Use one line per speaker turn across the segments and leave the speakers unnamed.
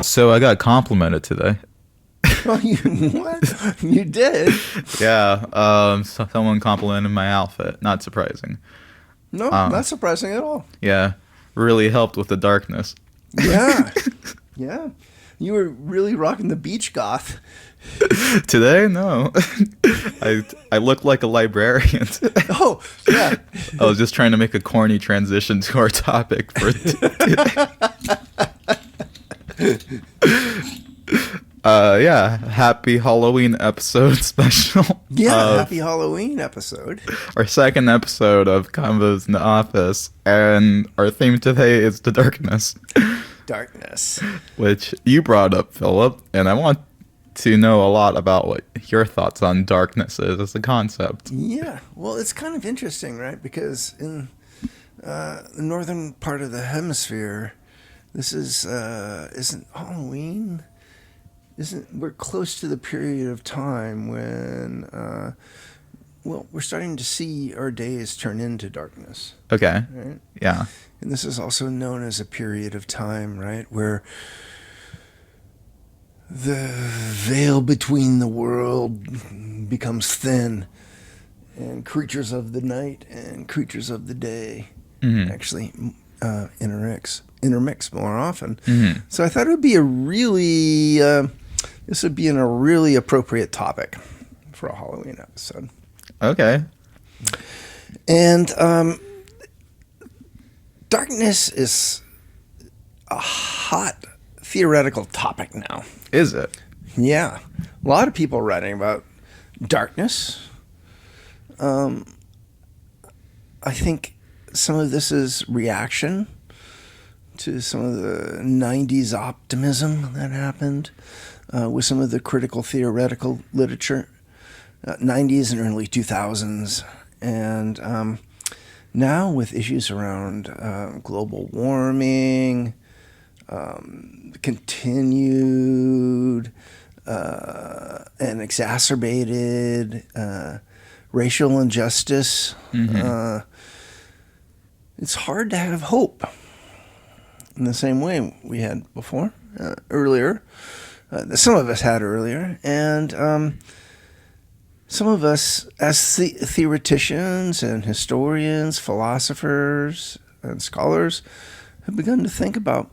So I got complimented today.
Oh, what? You did?
Yeah, someone complimented my outfit. Not surprising.
No, not surprising at all.
Yeah, really helped with the darkness.
Yeah. Yeah. You were really rocking the beach goth.
Today, no. I look like a librarian.
Oh, yeah.
I was just trying to make a corny transition to our topic for today. Yeah, happy Halloween episode special.
Yeah, happy Halloween episode.
Our second episode of Convos in the Office, and our theme today is the darkness.
Darkness.
Which you brought up, Philip, and I want to know a lot about what your thoughts on darkness is as a concept.
Yeah, well, it's kind of interesting, right? Because in the northern part of the hemisphere, this isn't Halloween. We're close to the period of time when, we're starting to see our days turn into darkness.
Okay.
Right?
Yeah.
And this is also known as a period of time, right, where the veil between the world becomes thin, and creatures of the night and creatures of the day actually intermix more often. Mm-hmm. So I thought it would be a really appropriate topic for a Halloween episode.
Okay.
And darkness is a hot theoretical topic now.
Is it?
Yeah. A lot of people are writing about darkness. I think some of this is reaction to some of the 90s optimism that happened with some of the critical theoretical literature, 90s and early 2000s. And now with issues around global warming, continued and exacerbated racial injustice, it's hard to have hope in the same way we had before, earlier. Some of us had earlier, and some of us, as theoreticians and historians, philosophers, and scholars, have begun to think about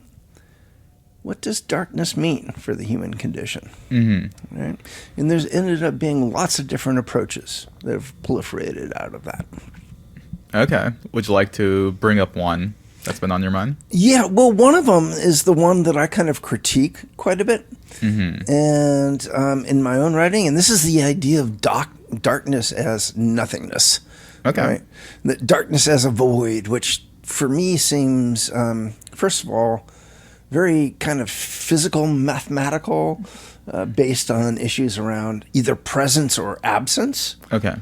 what does darkness mean for the human condition, right? And there's ended up being lots of different approaches that have proliferated out of that.
Okay. Would you like to bring up one that's been on your mind?
Yeah, well, one of them is the one that I kind of critique quite a bit, and in my own writing, and this is the idea of darkness as nothingness.
Okay.
Right? The darkness as a void, which for me seems, first of all, very kind of physical, mathematical, based on issues around either presence or absence.
Okay.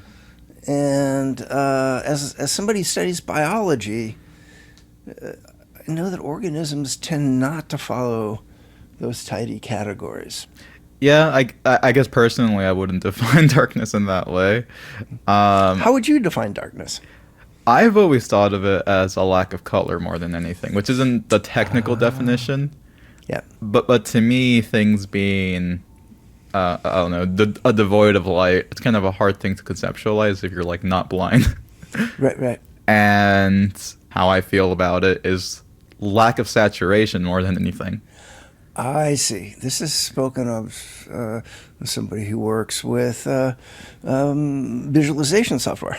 And as somebody who studies biology, I know that organisms tend not to follow those tidy categories.
Yeah, I guess personally I wouldn't define darkness in that way.
How would you define darkness?
I've always thought of it as a lack of color more than anything, which isn't the technical definition.
Yeah.
But to me, things being, I don't know, a devoid of light, it's kind of a hard thing to conceptualize if you're like not blind.
Right.
And how I feel about it is lack of saturation more than anything.
I see. This is spoken of somebody who works with visualization software.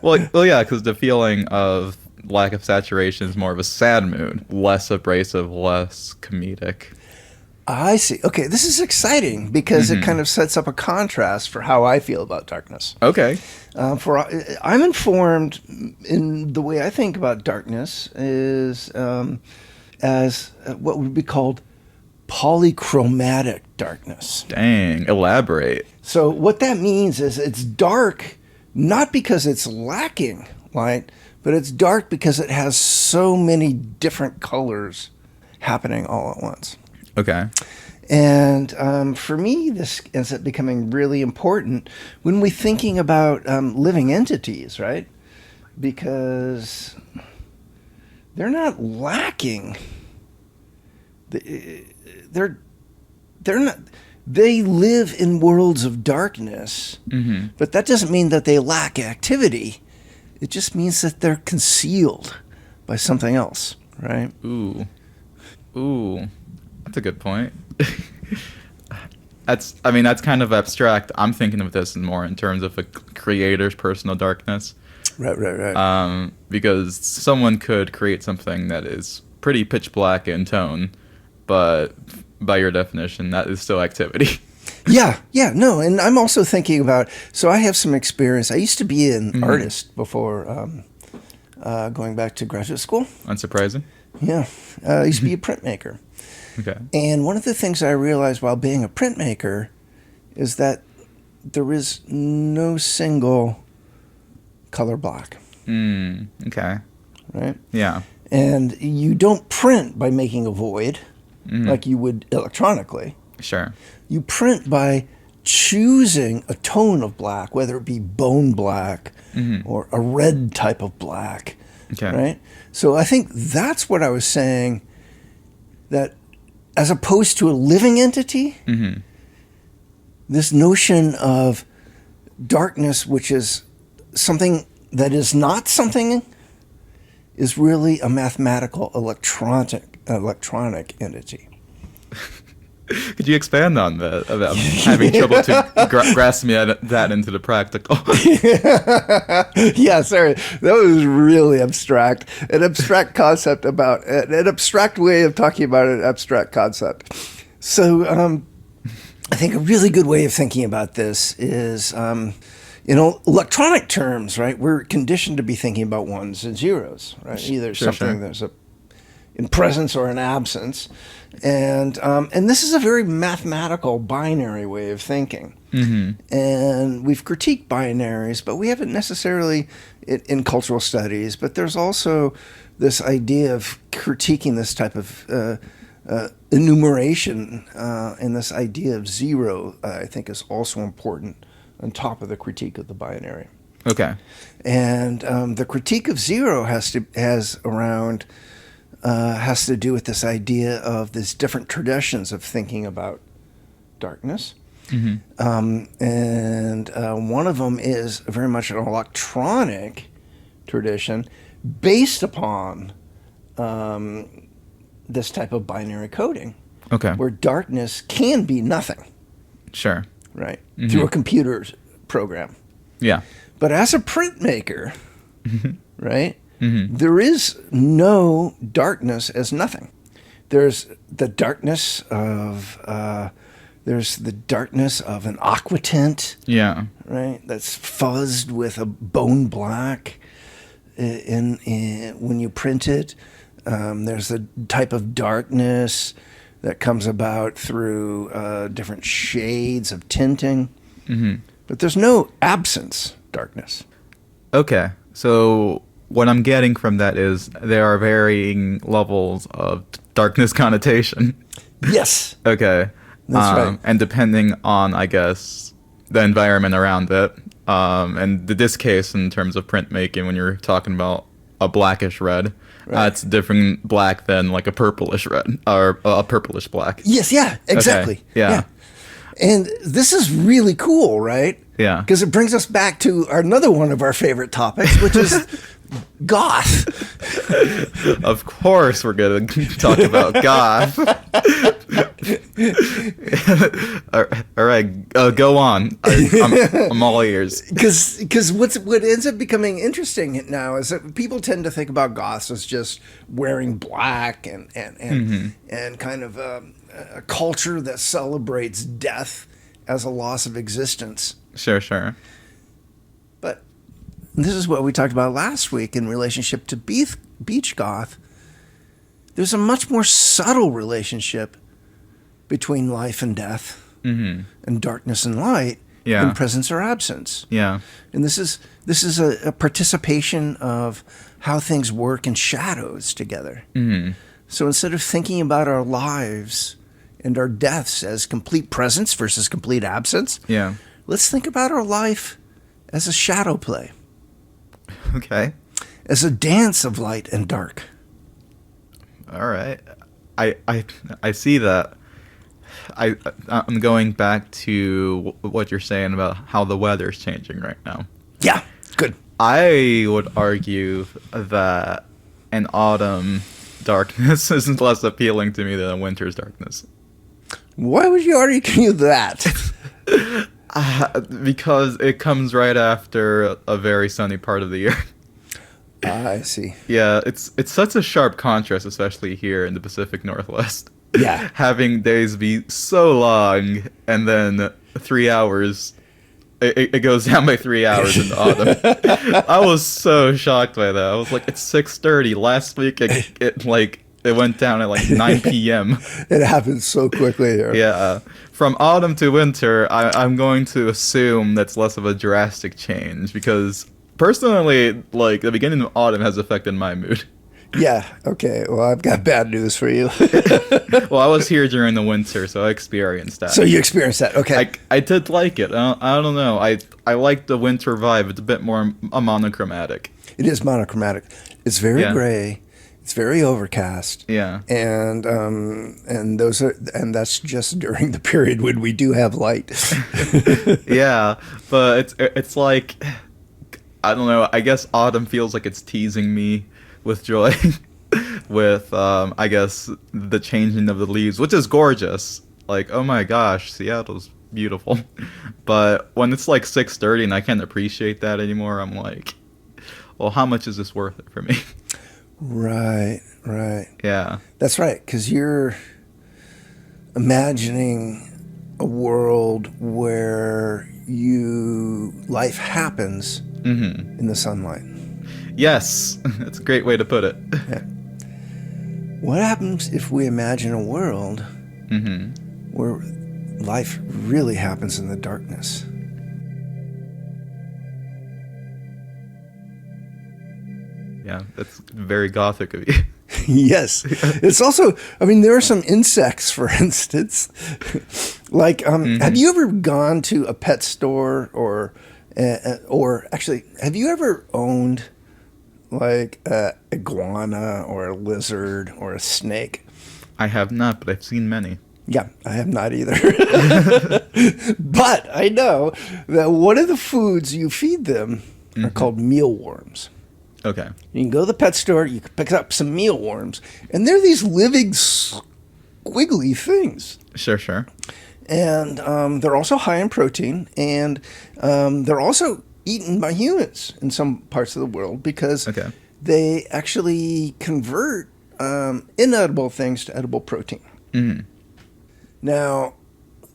well, yeah, because the feeling of lack of saturation is more of a sad mood, less abrasive, less comedic.
I see. Okay, this is exciting because it kind of sets up a contrast for how I feel about darkness.
Okay.
I'm informed in the way I think about darkness is as what would be called polychromatic darkness.
Dang, elaborate.
So what that means is it's dark not because it's lacking light, but it's dark because it has so many different colors happening all at once.
Okay.
And for me, this ends up becoming really important when we're thinking about living entities, right? Because they're not lacking they're not. They live in worlds of darkness, but that doesn't mean that they lack activity. It just means that they're concealed by something else, right?
Ooh, that's a good point. That's kind of abstract. I'm thinking of this more in terms of a creator's personal darkness.
Right.
Because someone could create something that is pretty pitch black in tone, but by your definition, that is still activity.
No, and I'm also thinking about, so I have some experience. I used to be an artist before going back to graduate school.
Unsurprising.
Yeah, I used to be a printmaker.
Okay.
And one of the things I realized while being a printmaker is that there is no single color block.
Okay.
Right?
Yeah.
And you don't print by making a void like you would electronically.
Sure.
You print by choosing a tone of black, whether it be bone black or a red type of black.
Okay.
Right? So I think that's what I was saying, that as opposed to a living entity, this notion of darkness, which is something that is not something, is really a mathematical electronic entity.
Could you expand on that, about having trouble to grasp me that into the practical?
Yeah, sorry. That was really abstract. An abstract concept about an abstract way of talking about an abstract concept. So I think a really good way of thinking about this is, electronic terms, right? We're conditioned to be thinking about ones and zeros, right? Either something that's in presence or in absence. And this is a very mathematical binary way of thinking. And we've critiqued binaries, but we haven't necessarily in cultural studies. But there's also this idea of critiquing this type of enumeration, and this idea of zero, I think, is also important on top of the critique of the binary.
Okay.
And the critique of zero has to do with this idea of these different traditions of thinking about darkness. And one of them is very much an electronic tradition based upon this type of binary coding.
Okay.
Where darkness can be nothing.
Sure.
Right? Through a computer program.
Yeah.
But as a printmaker, right? There is no darkness as nothing. There's the darkness of an aquatint.
Yeah.
Right. That's fuzzed with a bone black. When you print it, there's a type of darkness that comes about through different shades of tinting. But there's no absence darkness.
Okay. So what I'm getting from that is there are varying levels of darkness connotation.
Yes.
Okay.
That's right.
And depending on, I guess, the environment around it, and this case in terms of printmaking, when you're talking about a blackish red, it's different black than like a purplish red or a purplish black.
Yes. Yeah. Exactly.
Okay. Yeah.
And this is really cool, right?
Yeah.
Because it brings us back to another one of our favorite topics, which is goth.
Of course we're going to talk about goth. All right, go on. I'm all ears.
Because what ends up becoming interesting now is that people tend to think about goths as just wearing black and kind of a culture that celebrates death as a loss of existence.
Sure.
But this is what we talked about last week in relationship to beach goth. There's a much more subtle relationship between life and death and darkness and light than presence or absence. Yeah. And this is a participation of how things work in shadows together. So instead of thinking about our lives and our deaths as complete presence versus complete absence, let's think about our life as a shadow play. Okay. As a dance of light and dark.
All right. I see that. I'm going back to what you're saying about how the weather's changing right now.
Yeah, good.
I would argue that an autumn darkness is less appealing to me than a winter's darkness.
Why would you argue that?
Because it comes right after a very sunny part of the year.
I see.
Yeah, it's such a sharp contrast, especially here in the Pacific Northwest.
Yeah.
Having days be so long, and then 3 hours, it goes down by 3 hours in the autumn. I was so shocked by that. I was like, it's 6:30. Last week, it went down at like 9 p.m.
It happens so quickly here.
Yeah. From autumn to winter, I'm going to assume that's less of a drastic change, because personally, like, the beginning of autumn has affected my mood.
Yeah, okay. Well, I've got bad news for you.
Well, I was here during the winter, so I experienced that.
So you experienced that, okay.
I did like it. I don't know. I like the winter vibe. It's a bit more monochromatic.
It is monochromatic. It's very gray. It's very overcast.
Yeah.
And that's just during the period when we do have light.
Yeah, but it's like, I don't know. I guess autumn feels like it's teasing me with joy, with I guess the changing of the leaves, which is gorgeous. Like, oh my gosh, Seattle's beautiful. But when it's like 6:30 and I can't appreciate that anymore, I'm like, well, how much is this worth it for me?
Right.
Yeah.
That's right, because you're imagining a world where life happens in the sunlight.
Yes, that's a great way to put it.
Yeah. What happens if we imagine a world where life really happens in the darkness?
Yeah, that's very gothic of you.
Yes. It's also, I mean, there are some insects, for instance. Like, have you ever gone to a pet store or actually, have you ever owned like a iguana or a lizard or a snake?
I have not, but I've seen many.
Yeah, I have not either. But I know that one of the foods you feed them are called mealworms.
Okay.
You can go to the pet store, you can pick up some mealworms, and they're these living squiggly things.
Sure.
And they're also high in protein, and they're also eaten by humans in some parts of the world because they actually convert inedible things to edible protein.
Mm-hmm.
Now,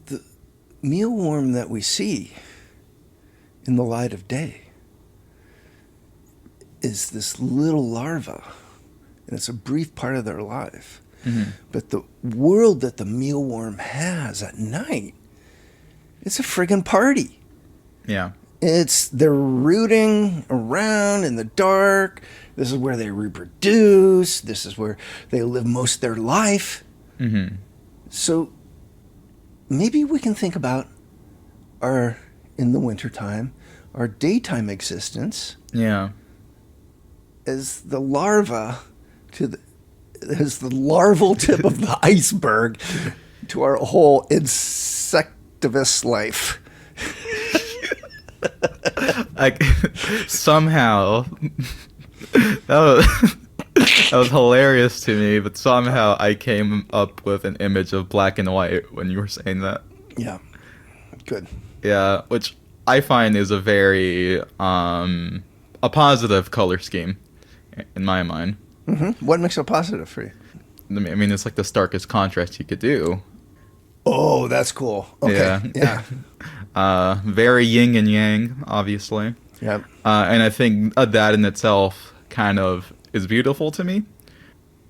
the mealworm that we see in the light of day is this little larva, and it's a brief part of their life. But the world that the mealworm has at night, it's a friggin' party.
Yeah.
They're rooting around in the dark. This is where they reproduce. This is where they live most of their life. So maybe we can think about in the wintertime, our daytime existence.
Yeah.
As the larva as the larval tip of the iceberg to our whole insectivous life.
Somehow that was hilarious to me, but somehow I came up with an image of black and white when you were saying that.
Yeah. Good.
Yeah, which I find is a very a positive color scheme in my mind.
What makes it positive for you?
I mean, it's like the starkest contrast you could do.
Oh, that's cool. Okay. Yeah.
Very yin and yang, obviously.
Yep.
And I think that in itself kind of is beautiful to me.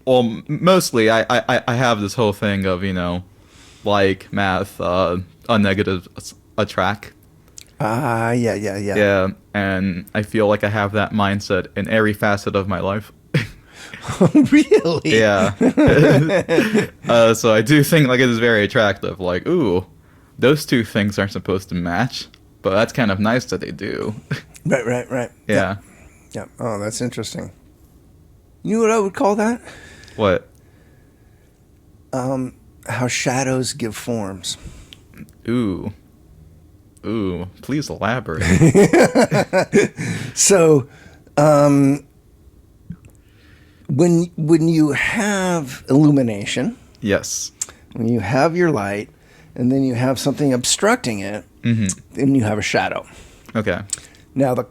Well, mostly I have this whole thing of, like math, a negative attract.
Yeah.
Yeah, and I feel like I have that mindset in every facet of my life.
Really?
Yeah. So I do think like it is very attractive. Like, ooh, those two things aren't supposed to match, but that's kind of nice that they do.
Right.
Yeah.
Yeah. Oh, that's interesting. You know what I would call that?
What?
how shadows give forms.
Ooh, please elaborate.
So, when you have illumination,
Yes.
when you have your light, and then you have something obstructing it, then you have a shadow.
Okay.
Now the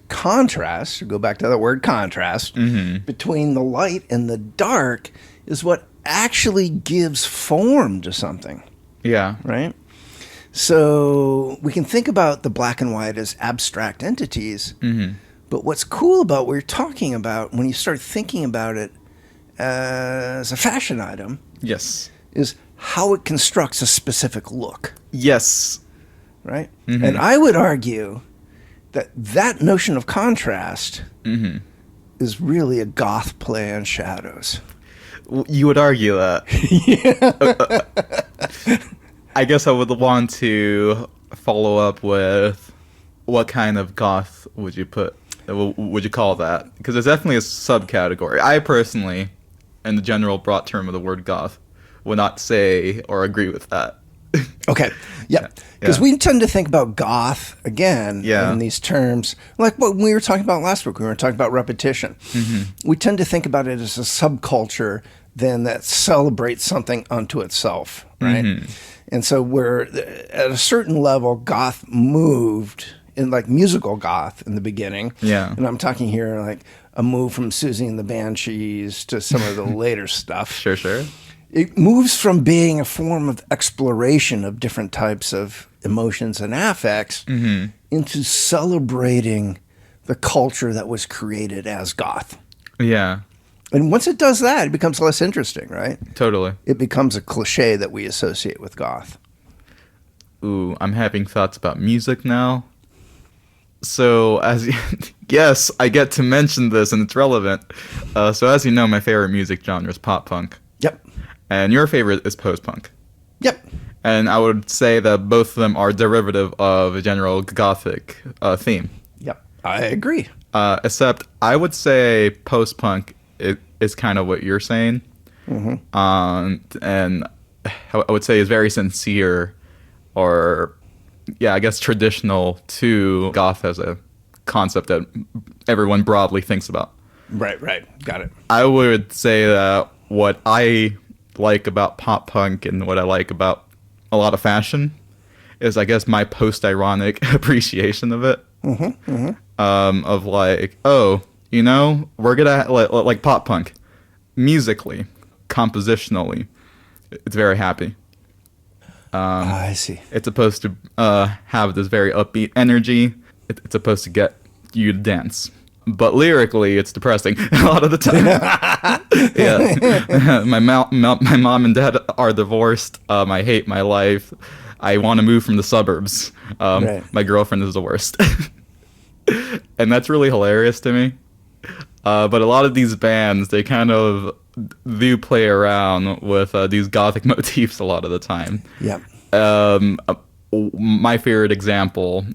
contrast, to go back to the word contrast, between the light and the dark is what actually gives form to something,
Yeah.
right? So we can think about the black and white as abstract entities, but what's cool about what you're talking about when you start thinking about it as a fashion item
Yes.
is how it constructs a specific look,
Yes.
right? And I would argue that notion of contrast is really a goth play on shadows.
You would argue that. I guess I would want to follow up with what kind of goth would you call that? Because it's definitely a subcategory. I personally, in the general broad term of the word goth, would not say or agree with that.
Okay. Yeah. Because we tend to think about goth, again, in these terms, like what we were talking about last week. We were talking about repetition. We tend to think about it as a subculture then that celebrates something unto itself, right? And so we're at a certain level, goth moved in like musical goth in the beginning.
Yeah.
And I'm talking here like a move from Susie and the Banshees to some of the later stuff.
Sure.
It moves from being a form of exploration of different types of emotions and affects into celebrating the culture that was created as goth.
Yeah.
And once it does that, it becomes less interesting, right?
Totally.
It becomes a cliche that we associate with goth.
Ooh, I'm having thoughts about music now. So, yes, I get to mention this and it's relevant. So as you know, my favorite music genre is pop punk.
Yep.
And your favorite is post-punk.
Yep.
And I would say that both of them are derivative of a general gothic theme.
Yep. I agree.
Except I would say post-punk is kind of what you're saying. And I would say is very sincere or, I guess traditional to goth as a concept that everyone broadly thinks about.
Right. Got it.
I would say that what I like about pop punk and what I like about a lot of fashion is, I guess, my post-ironic appreciation of it. Of like, we're gonna like pop punk musically, compositionally, it's very happy.
I see.
It's supposed to have this very upbeat energy. It's supposed to get you to dance. But lyrically, it's depressing a lot of the time. My mom and dad are divorced. I hate my life. I want to move from the suburbs. My girlfriend is the worst. And that's really hilarious to me. But a lot of these bands, they kind of do play around with these gothic motifs a lot of the time.
Yeah.
My favorite example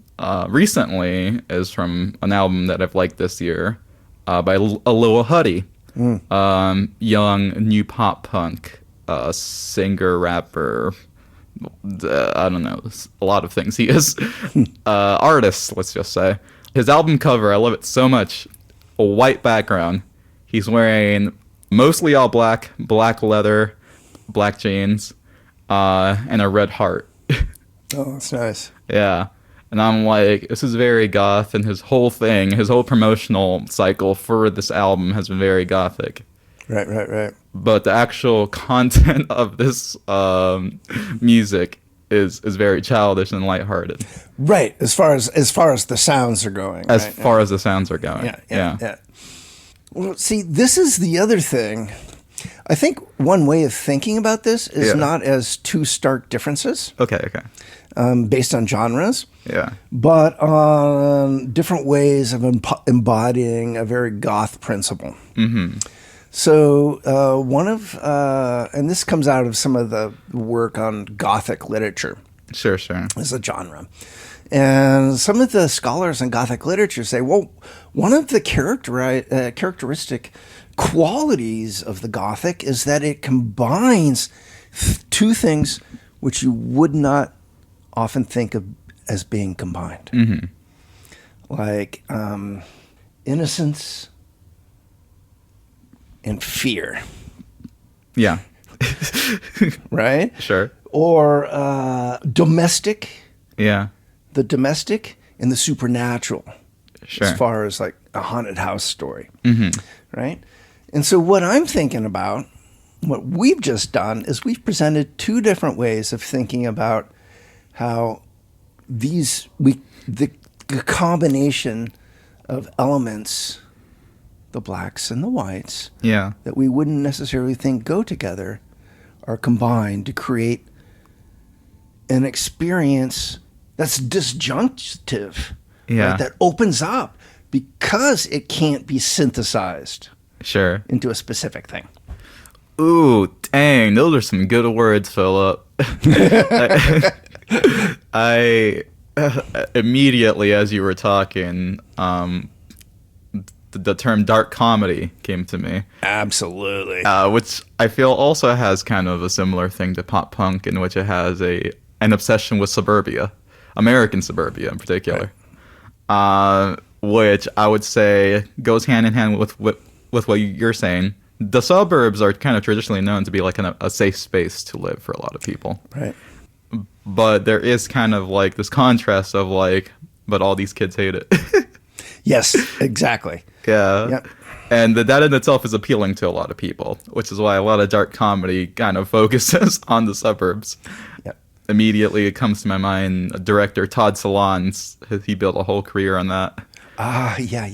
recently is from an album that I've liked this year by Lil Huddy, young new pop punk singer, rapper, I don't know, a lot of things he is. Artist, let's just say. His album cover, I love it so much. A white background. He's wearing mostly all black leather, black jeans, and a red heart.
Oh, that's nice.
Yeah. And I'm like, this is very goth, and his whole promotional cycle for this album has been very gothic.
Right.
But the actual content of this music is very childish and lighthearted.
Right, as far as the sounds are going.
As far as the sounds are going.
Yeah. Well, see, this is the other thing. I think one way of thinking about this is not as two stark differences.
Okay.
Based on genres.
Yeah.
But on different ways of embodying a very goth principle. So one of, and this comes out of some of the work on Gothic literature.
Sure.
As a genre. And some of the scholars in Gothic literature say, well, one of the characteristic qualities of the Gothic is that it combines two things which you would not often think of as being combined.
Mm-hmm.
Like innocence and fear.
Yeah.
Right?
Sure.
Or domestic.
Yeah.
The domestic and the supernatural.
Sure.
As far as like a haunted house story.
Mm-hmm.
Right? And so what I'm thinking about, what we've just done, is we've presented two different ways of thinking about how the combination of elements, the blacks and the whites,
Yeah.
that we wouldn't necessarily think go together, are combined to create an experience that's disjunctive,
Yeah.
right? That opens up because it can't be synthesized
Sure.
into a specific thing.
Ooh, dang, those are some good words, Philip. I immediately, as you were talking, the term dark comedy came to me.
Absolutely.
Which I feel also has kind of a similar thing to pop punk, in which it has an obsession with suburbia, American suburbia in particular, which I would say goes hand in hand with what you're saying. The suburbs are kind of traditionally known to be like a safe space to live for a lot of people.
Right.
But there is kind of like this contrast of like, but all these kids hate it.
Yes, exactly.
Yeah.
Yep.
And that in itself is appealing to a lot of people, which is why a lot of dark comedy kind of focuses on the suburbs.
Yep.
Immediately it comes to my mind, director Todd Solondz, he built a whole career on that.
Yeah.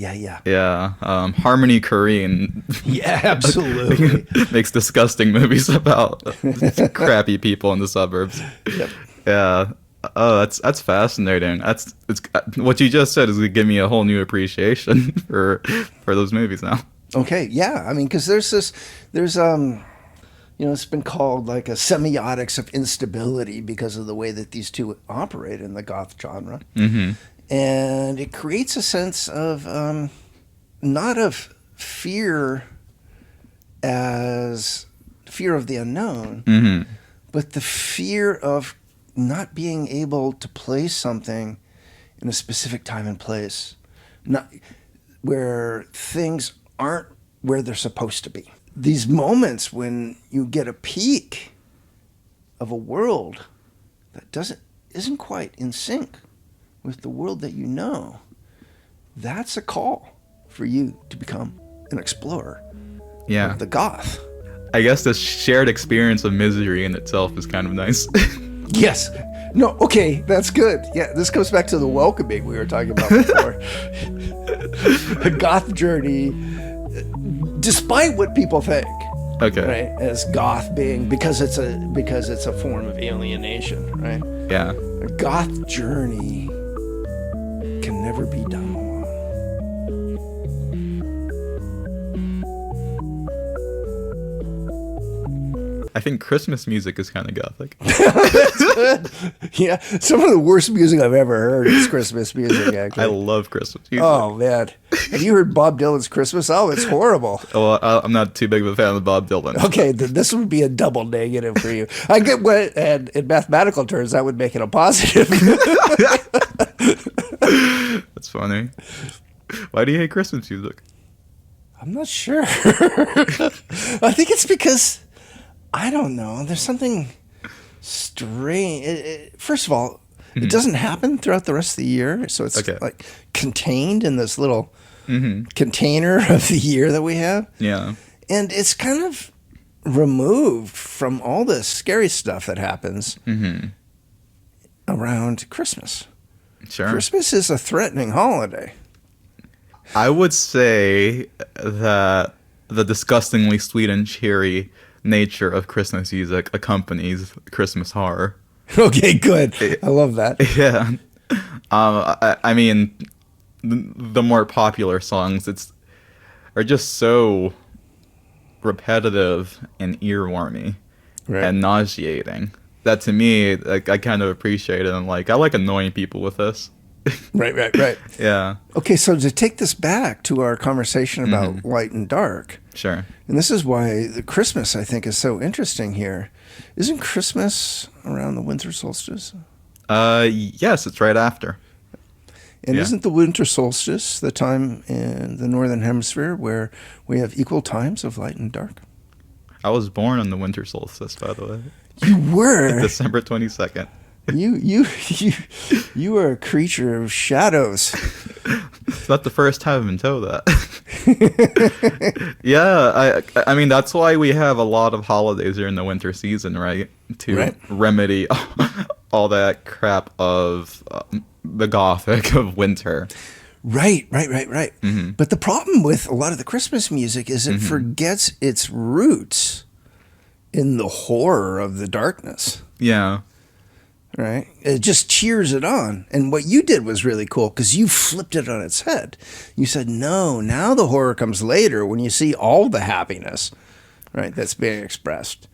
Yeah. Harmony Korine
Yeah, absolutely.
makes disgusting movies about crappy people in the suburbs.
Yep.
Yeah. Oh, that's fascinating. It's what you just said is gonna give me a whole new appreciation for those movies now.
Okay, yeah. I mean, because there's it's been called like a semiotics of instability because of the way that these two operate in the goth genre.
Mm-hmm.
And it creates a sense of not of fear as fear of the unknown,
Mm-hmm.
but the fear of not being able to place something in a specific time and place, not where things aren't where they're supposed to be. These moments when you get a peek of a world that isn't quite in sync with the world that you know, that's a call for you to become an explorer of the goth.
I guess this shared experience of misery in itself is kind of nice.
Yes. No, okay, that's good. Yeah, this goes back to the welcoming we were talking about before. A goth journey, despite what people think.
Okay.
Right, as goth being because it's a form of alienation, right?
Yeah.
A goth journey can never be done alone.
I think Christmas music is kind of gothic.
That's good. Yeah, some of the worst music I've ever heard is Christmas music, actually.
I love Christmas music.
Oh, man. Have you heard Bob Dylan's Christmas? Oh, it's horrible.
Well, I'm not too big of a fan of Bob Dylan.
Okay, this would be a double negative for you. I get what, and in mathematical terms, that would make it a positive.
That's funny. Why do you hate Christmas music?
I'm not sure. I think it's because, I don't know, there's something strange. First of all, it doesn't happen throughout the rest of the year, so it's like contained in this little container of the year that we have.
Yeah.
And it's kind of removed from all the scary stuff that happens around Christmas.
Sure.
Christmas is a threatening holiday.
I would say that the disgustingly sweet and cheery nature of Christmas music accompanies Christmas horror.
Okay, good. I love that.
Yeah. I mean, the more popular songs are just so repetitive and earwormy and nauseating that to me, like, I kind of appreciate it. And like, I like annoying people with this.
Right.
Yeah.
Okay, so to take this back to our conversation about light and dark,
Sure.
and this is why the Christmas, I think, is so interesting here. Isn't Christmas around the winter solstice?
Yes, it's right after.
And isn't the winter solstice the time in the northern hemisphere where we have equal times of light and dark?
I was born on the winter solstice, by the way.
You were?
December 22nd.
You are a creature of shadows.
It's not the first time I've been told that. Yeah, I mean, that's why we have a lot of holidays during the winter season, right? To remedy all that crap of the gothic of winter.
Right. But the problem with a lot of the Christmas music is it forgets its roots in the horror of the darkness.
Yeah.
Right? It just cheers it on. And what you did was really cool because you flipped it on its head. You said, no, now the horror comes later when you see all the happiness, right, that's being expressed.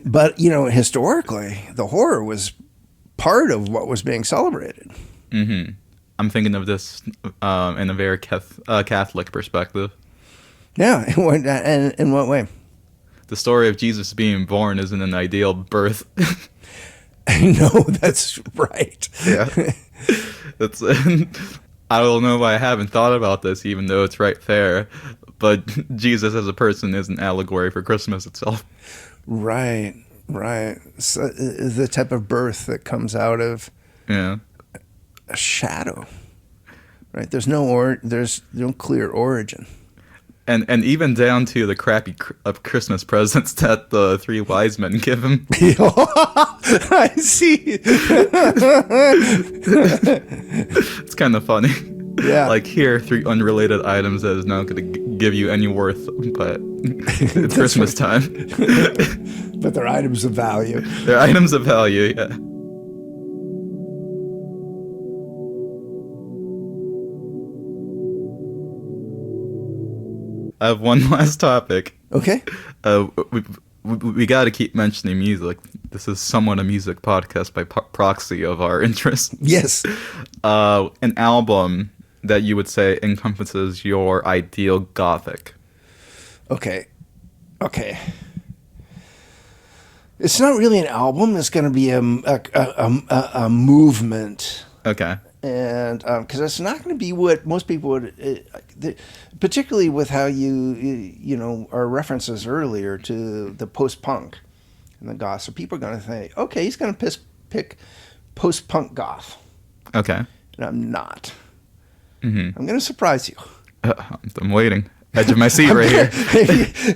But, historically, the horror was part of what was being celebrated.
Mm-hmm. I'm thinking of this in a very Catholic perspective.
Yeah. And in what way?
The story of Jesus being born isn't an ideal birth.
No, that's right.
Yeah. That's. I don't know why I haven't thought about this, even though it's right there. But Jesus as a person is an allegory for Christmas itself. Right.
So, the type of birth that comes out of a shadow. Right. There's no clear origin.
And even down to the crappy Christmas presents that the three wise men give him.
I see.
It's kind of funny.
Yeah.
Like, here, 3 unrelated items that is not going to give you any worth, but it's Christmas time.
But they're items of value.
They're items of value, yeah. I have one last topic.
Okay.
We got to keep mentioning music. This is somewhat a music podcast by proxy of our interests.
Yes.
An album that you would say encompasses your ideal gothic.
Okay. It's not really an album. It's going to be a movement.
Okay.
And because it's not going to be what most people would, particularly with how our references earlier to the post-punk and the goth. So people are going to think, okay, he's going to pick post-punk goth.
Okay.
And I'm not. I'm going to surprise you.
I'm waiting. Edge of my seat right here.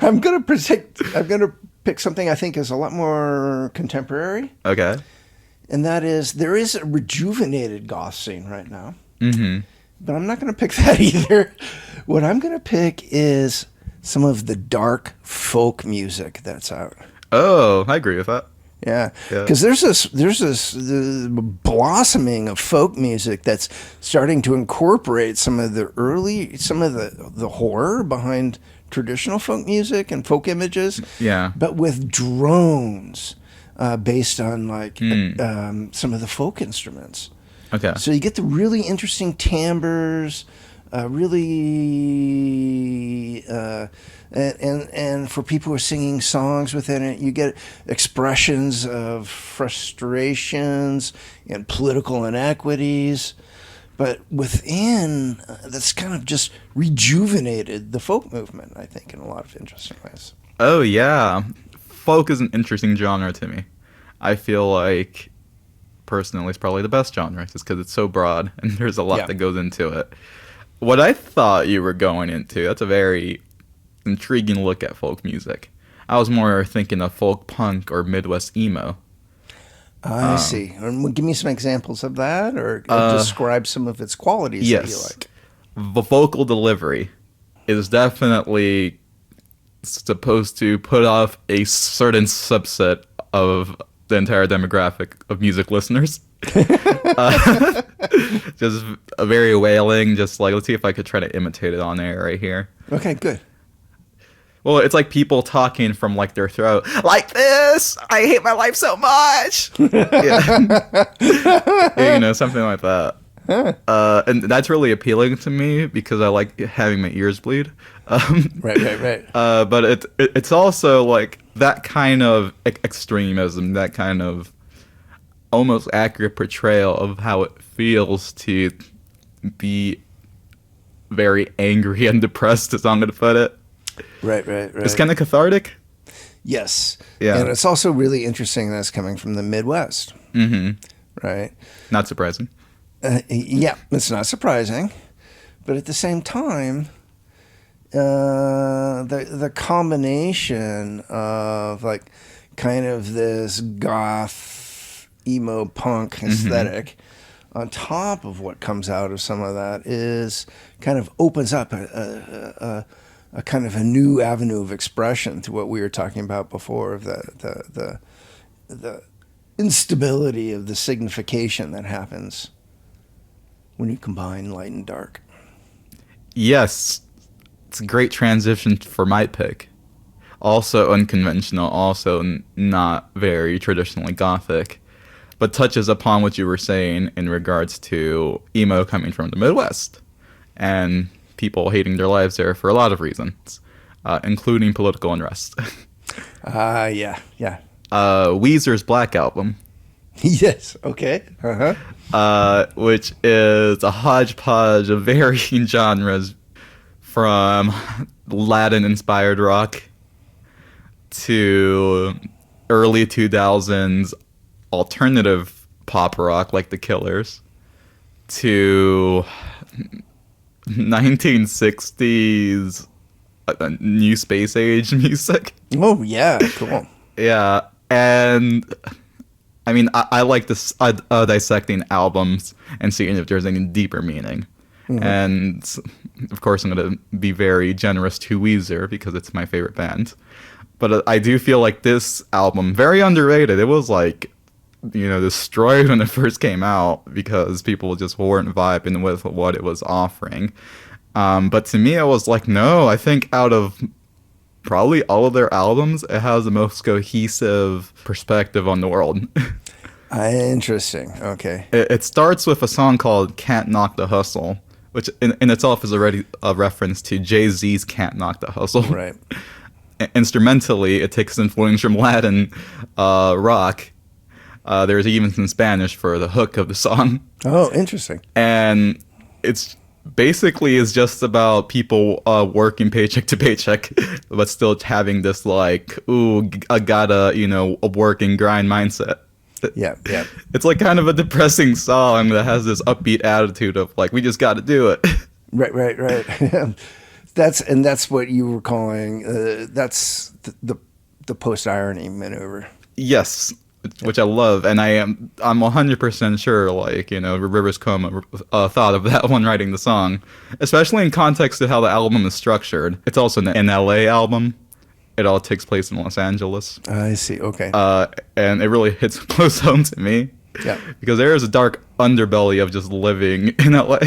I'm going to pick something I think is a lot more contemporary.
Okay.
And that is, there is a rejuvenated goth scene right now.
Mm-hmm.
But I'm not going to pick that either. What I'm going to pick is some of the dark folk music that's out.
Oh, I agree with that.
Yeah, because there's this blossoming of folk music that's starting to incorporate some of the horror behind traditional folk music and folk images.
Yeah, but
with drones based on some of the folk instruments.
Okay,
so you get the really interesting timbres, and for people who are singing songs within it, you get expressions of frustrations and political inequities. But within, that's kind of just rejuvenated the folk movement, I think, in a lot of interesting ways.
Oh, yeah. Folk is an interesting genre to me. I feel like, personally, it's probably the best genre, just because it's so broad, and there's a lot that goes into it. What I thought you were going into, that's a very intriguing look at folk music. I was more thinking of folk punk or Midwest emo.
I see. Give me some examples of that, or describe some of its qualities that you like.
The vocal delivery is definitely supposed to put off a certain subset of the entire demographic of music listeners. Just a very wailing, just like, let's see if I could try to imitate it on air right here.
Okay, good.
Well, it's like people talking from like their throat, like this. I hate my life so much. Yeah. You know, something like that. And that's really appealing to me because I like having my ears bleed.
Right.
But it's also like that kind of extremism, that kind of almost accurate portrayal of how it feels to be very angry and depressed, as I'm going to put it.
Right.
It's kind of cathartic.
Yes.
Yeah.
And it's also really interesting that it's coming from the Midwest.
Mm-hmm.
Right.
Not surprising.
Yeah, it's not surprising. But at the same time, the combination of like kind of this goth, emo punk aesthetic on top of what comes out of some of that is kind of opens up a kind of a new avenue of expression to what we were talking about before of the instability of the signification that happens when you combine light and dark.
Yes, it's a great transition for my pick. Also unconventional, also not very traditionally gothic, but touches upon what you were saying in regards to emo coming from the Midwest and people hating their lives there for a lot of reasons, including political unrest.
Yeah.
Weezer's Black Album.
Yes. Okay.
Which is a hodgepodge of varying genres, from Latin-inspired rock to early 2000s alternative pop rock like The Killers to 1960s new space age music.
Oh yeah, cool.
Yeah, and I mean, I like this dissecting albums and seeing if there's any deeper meaning. And of course, I'm going to be very generous to Weezer because it's my favorite band. But I do feel like this album, very underrated. It was like, destroyed when it first came out because people just weren't vibing with what it was offering. But to me, I was like, no, I think out of probably all of their albums, it has the most cohesive perspective on the world.
Interesting. Okay.
It starts with a song called Can't Knock the Hustle, which in itself is already a reference to Jay-Z's Can't Knock the Hustle.
Right.
Instrumentally, it takes influence from Latin rock. There's even some Spanish for the hook of the song.
Oh, interesting.
And it's basically is just about people working paycheck to paycheck, but still having this like, ooh, I gotta, a work and grind mindset.
Yeah.
It's like kind of a depressing song that has this upbeat attitude of like, we just got to do it.
Right. That's what you were calling. That's the post irony maneuver.
Yes, which I love, and I'm 100% sure, like, Rivers Cuomo thought of that when writing the song, especially in context of how the album is structured. It's also an LA album. It all takes place in Los Angeles.
I see. Okay.
And it really hits close home to me.
Yeah.
Because there is a dark underbelly of just living in LA.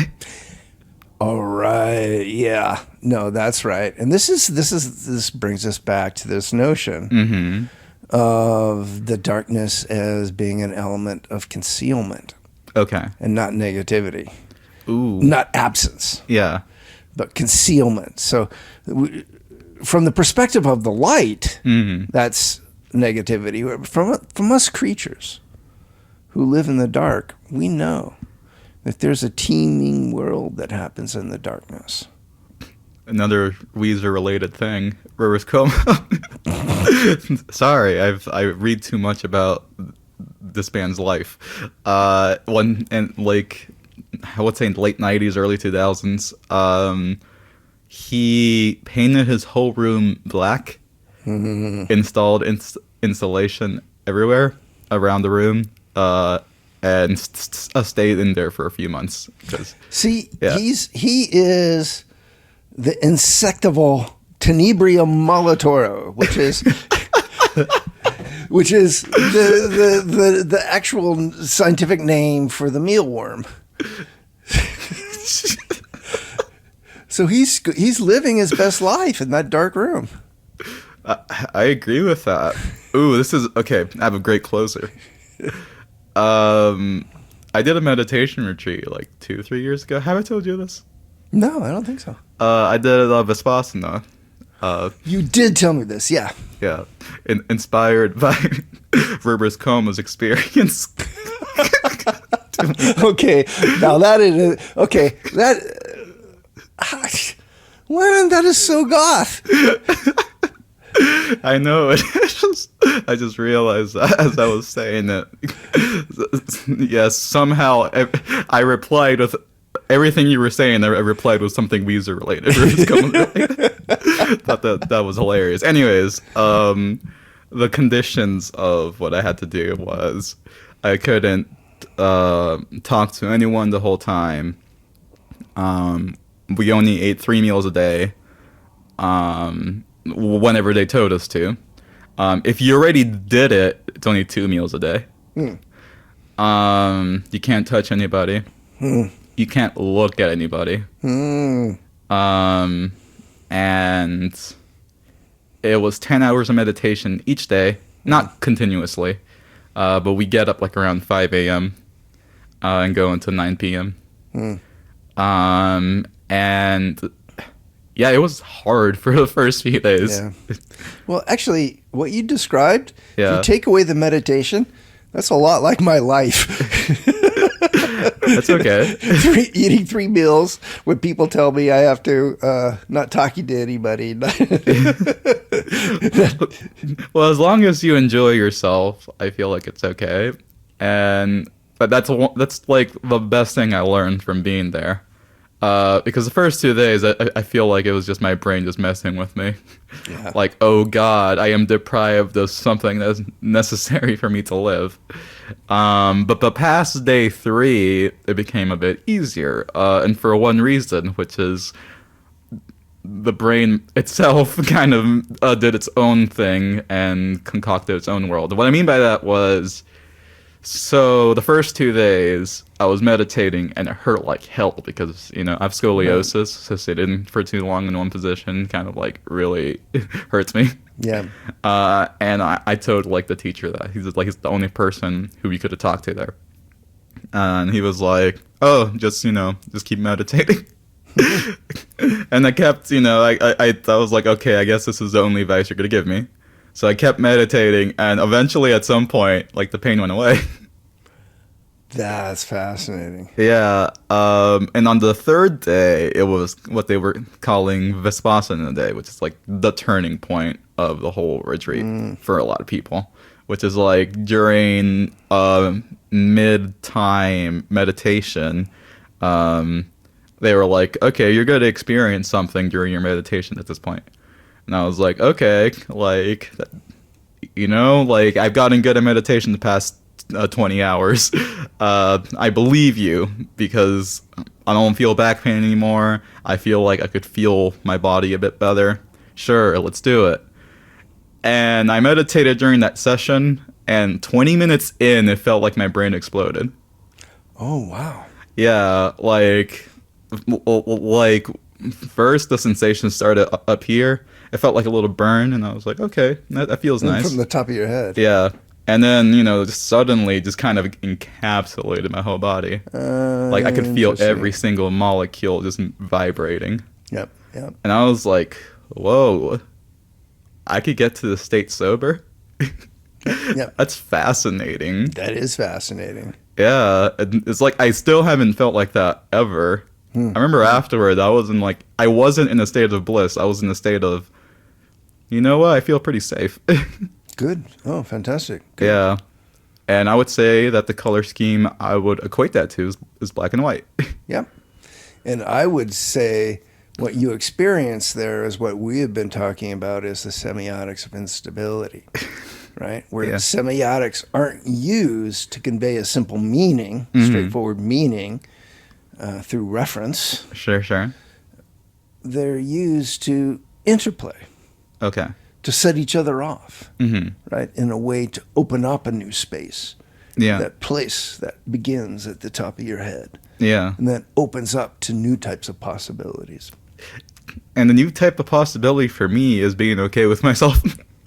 All right. Yeah. No, that's right. And this brings us back to this notion of the darkness as being an element of concealment.
Okay.
And not negativity.
Ooh.
Not absence.
Yeah.
But concealment. So from the perspective of the light, that's negativity. From us creatures who live in the dark, we know that there's a teeming world that happens in the darkness.
Another Weezer-related thing, Rivers Cuomo. Sorry, I read too much about this band's life. I would say in the late 90s, early 2000s, he painted his whole room black, installed insulation everywhere around the room, and stayed in there for a few months.
He is the insectival Tenebria molotoro, which is the actual scientific name for the mealworm. So he's living his best life in that dark room.
I agree with that. Ooh, this is okay. I have a great closer. I did a meditation retreat like 2-3 years ago. Have I told you this?
No, I don't think so.
I did Vipassana.
You did tell me this, yeah.
Yeah, inspired by Rivers Coma's experience.
Okay, now that is okay. Lennon, that is so goth.
I know it. I just realized that as I was saying it. Yes, somehow I replied with everything you were saying. I replied with something Weezer related. Thought that was hilarious. Anyways, the conditions of what I had to do was I couldn't talk to anyone the whole time. We only ate 3 meals a day. Whenever they told us to. If you already did it, it's only 2 meals a day. You can't touch anybody. You can't look at anybody. And it was 10 hours of meditation each day, not continuously, but we get up like around 5 a.m. And go until 9 p.m. And yeah, it was hard for the first few days.
Yeah. Well, actually, what you described,
Yeah.
if you take away the meditation, that's a lot like my life.
That's okay.
Eating 3 meals when people tell me I have to not talking to anybody.
Well, as long as you enjoy yourself, I feel like it's okay. But that's like the best thing I learned from being there. Because the first 2 days, I feel like it was just my brain just messing with me.
Yeah.
Like, oh God, I am deprived of something that's necessary for me to live. But past day 3, it became a bit easier. And for one reason, which is the brain itself kind of did its own thing and concocted its own world. What I mean by that was... So the first 2 days, I was meditating, and it hurt like hell because, I have scoliosis, so sitting for too long in one position kind of like really hurts me.
Yeah.
And I told like the teacher that he's the only person who we could have talked to there, and he was like, "Oh, just keep meditating." And I kept, I was like, okay, I guess this is the only advice you're gonna give me. So I kept meditating, and eventually at some point, like, the pain went away.
That's fascinating.
Yeah. And on the 3rd day, it was what they were calling Vipassana day, which is like the turning point of the whole retreat for a lot of people, which is like during mid-time meditation, they were like, okay, you're going to experience something during your meditation at this point. And I was like, okay, like, like I've gotten good at meditation the past 20 hours. I believe you because I don't feel back pain anymore. I feel like I could feel my body a bit better. Sure, let's do it. And I meditated during that session, and 20 minutes in, it felt like my brain exploded.
Oh, wow.
Yeah, like first the sensation started up here. It felt like a little burn, and I was like, okay, that feels nice.
From the top of your head.
Yeah. And then, just suddenly just kind of encapsulated my whole body. Like I could feel every single molecule just vibrating.
Yep.
And I was like, whoa, I could get to the state sober?
Yep.
That's fascinating.
That is fascinating.
Yeah. It's like I still haven't felt like that ever. I remember afterward, I wasn't in a state of bliss. I was in a state of, you know what, I feel pretty safe.
Good. Oh, fantastic. Good.
Yeah. And I would say that the color scheme I would equate that to is black and white.
Yep. And I would say what you experience there is what we have been talking about is the semiotics of instability, right? Where the semiotics aren't used to convey a simple meaning, straightforward meaning, through reference.
Sure.
They're used to interplay.
Okay.
To set each other off, right? In a way to open up a new space.
Yeah.
That place that begins at the top of your head.
Yeah.
And then opens up to new types of possibilities.
And the new type of possibility for me is being okay with myself.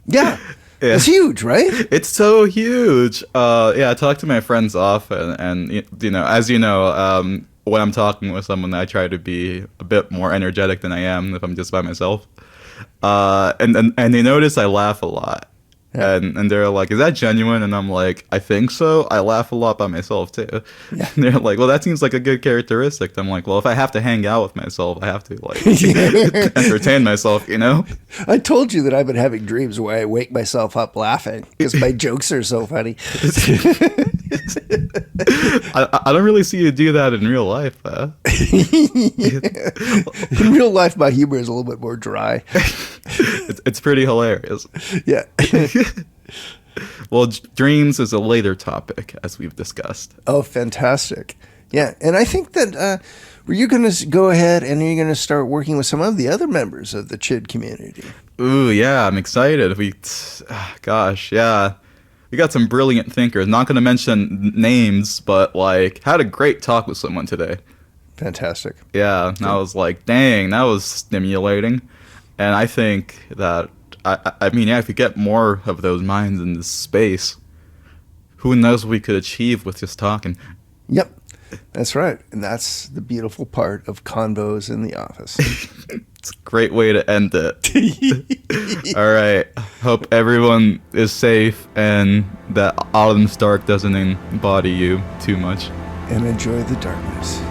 Yeah.
Yeah.
It's huge, right?
It's so huge. Yeah, I talk to my friends often, and as you know, when I'm talking with someone, I try to be a bit more energetic than I am if I'm just by myself. And they notice I laugh a lot.
Yeah.
And they're like, "Is that genuine?" And I'm like, "I think so. I laugh a lot by myself too."
Yeah.
And they're like, "Well, that seems like a good characteristic." I'm like, "Well, if I have to hang out with myself, I have to like entertain myself, you know."
I told you that I've been having dreams where I wake myself up laughing because my jokes are so funny.
I don't really see you do that in real life, though.
In real life, my humor is a little bit more dry.
It's pretty hilarious.
Yeah.
Well, dreams is a later topic, as we've discussed.
Oh, fantastic. Yeah. And I think that were you going to go ahead and you're going to start working with some of the other members of the Chid community?
Ooh, yeah, I'm excited. Gosh, yeah. We got some brilliant thinkers. Not going to mention names, but like, had a great talk with someone today.
Fantastic.
Yeah, and I was like, dang, that was stimulating. And I think that, I mean, yeah, if we get more of those minds in this space, who knows what we could achieve with just talking.
Yep. That's right. And that's the beautiful part of Convos in the office.
It's a great way to end it. All right. Hope everyone is safe and that Autumn's dark doesn't embody you too much.
And enjoy the darkness.